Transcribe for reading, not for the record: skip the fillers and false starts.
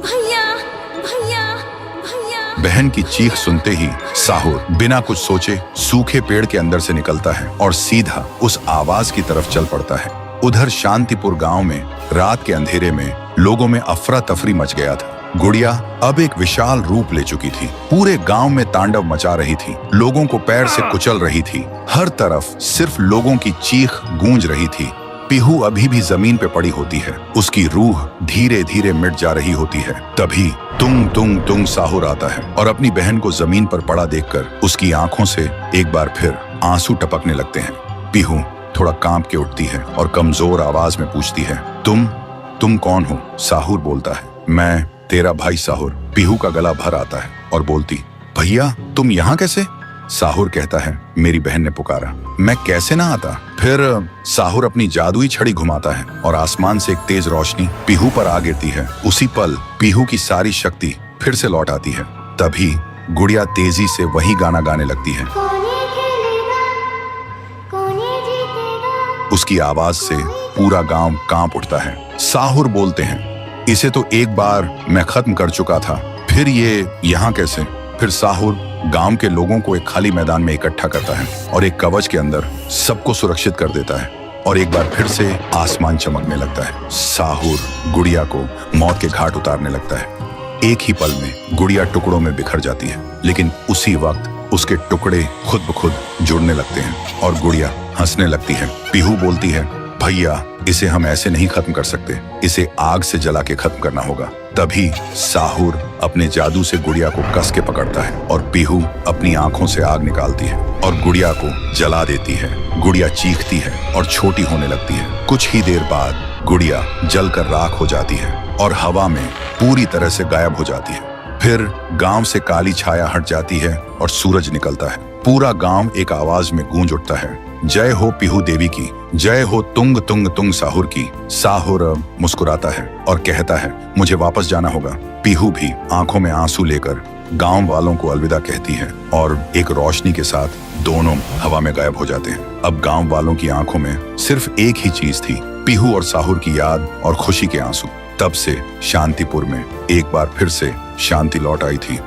भैया भैया भैया। बहन की चीख सुनते ही साहुर बिना कुछ सोचे सूखे पेड़ के अंदर से निकलता है और सीधा उस आवाज की तरफ चल पड़ता है। उधर शांतिपुर गांव में रात के अंधेरे में लोगों में अफरा तफरी मच गया था। गुड़िया अब एक विशाल रूप ले चुकी थी, पूरे गांव में तांडव मचा रही थी, लोगों को पैर से कुचल रही थी। हर तरफ सिर्फ लोगों की चीख गूंज रही थी। पीहू अभी भी जमीन पे पड़ी होती है, उसकी रूह धीरे धीरे मिट जा रही होती है। तभी तुंग तुंग तुंग साहुर आता है और अपनी बहन को जमीन पर पड़ा देखकर उसकी आंखों से एक बार फिर आंसू टपकने लगते हैं। पीहू थोड़ा कांप के उठती है और कमजोर आवाज में पूछती है, तुम कौन हो? साहुर बोलता है, मैं तेरा भाई साहुर। पीहू का गला भर आता है और बोलती, भैया तुम यहाँ कैसे? साहुर कहता है, मेरी बहन ने पुकारा, मैं कैसे ना आता। फिर साहुर अपनी जादुई छड़ी घुमाता है और आसमान से एक तेज रोशनी पीहू पर आ गिरती है। उसी पल पीहू की सारी शक्ति फिर से लौट आती है। तभी गुड़िया तेजी से वही गाना गाने लगती है। उसकी आवाज से पूरा गांव कांप उठता है। साहुर बोलते हैं, इसे तो एक बार मैं खत्म कर चुका था, फिर ये यहाँ कैसे? फिर साहुर गांव के लोगों को एक खाली मैदान में इकट्ठा करता है और एक कवच के अंदर सबको सुरक्षित कर देता है और एक बार फिर से आसमान चमकने लगता है। साहुर गुड़िया को मौत के घाट उतारने लगता है। एक ही पल में गुड़िया टुकड़ों में बिखर जाती है, लेकिन उसी वक्त उसके टुकड़े खुद ब खुद जुड़ने लगते हैं और गुड़िया हंसने लगती है। पीहू बोलती है, भैया इसे हम ऐसे नहीं खत्म कर सकते, इसे आग से जला के खत्म करना होगा। तभी साहुर अपने जादू से गुड़िया को कस के पकड़ता है और पीहू अपनी आंखों से आग निकालती है और गुड़िया को जला देती है। गुड़िया चीखती है और छोटी होने लगती है। कुछ ही देर बाद गुड़िया जलकर राख हो जाती है और हवा में पूरी तरह से गायब हो जाती है। फिर गांव से काली छाया हट जाती है और सूरज निकलता है। पूरा गांव एक आवाज में गूंज उठता है, जय हो पीहू देवी की, जय हो तुंग तुंग तुंग साहुर की। साहुर मुस्कुराता है और कहता है, मुझे वापस जाना होगा। पीहू भी आंखों में आंसू लेकर गांव वालों को अलविदा कहती है और एक रोशनी के साथ दोनों हवा में गायब हो जाते हैं। अब गांव वालों की आंखों में सिर्फ एक ही चीज थी, पीहू और साहुर की याद और खुशी के आंसू। तब से शांतिपुर में एक बार फिर से शांति लौट आई थी।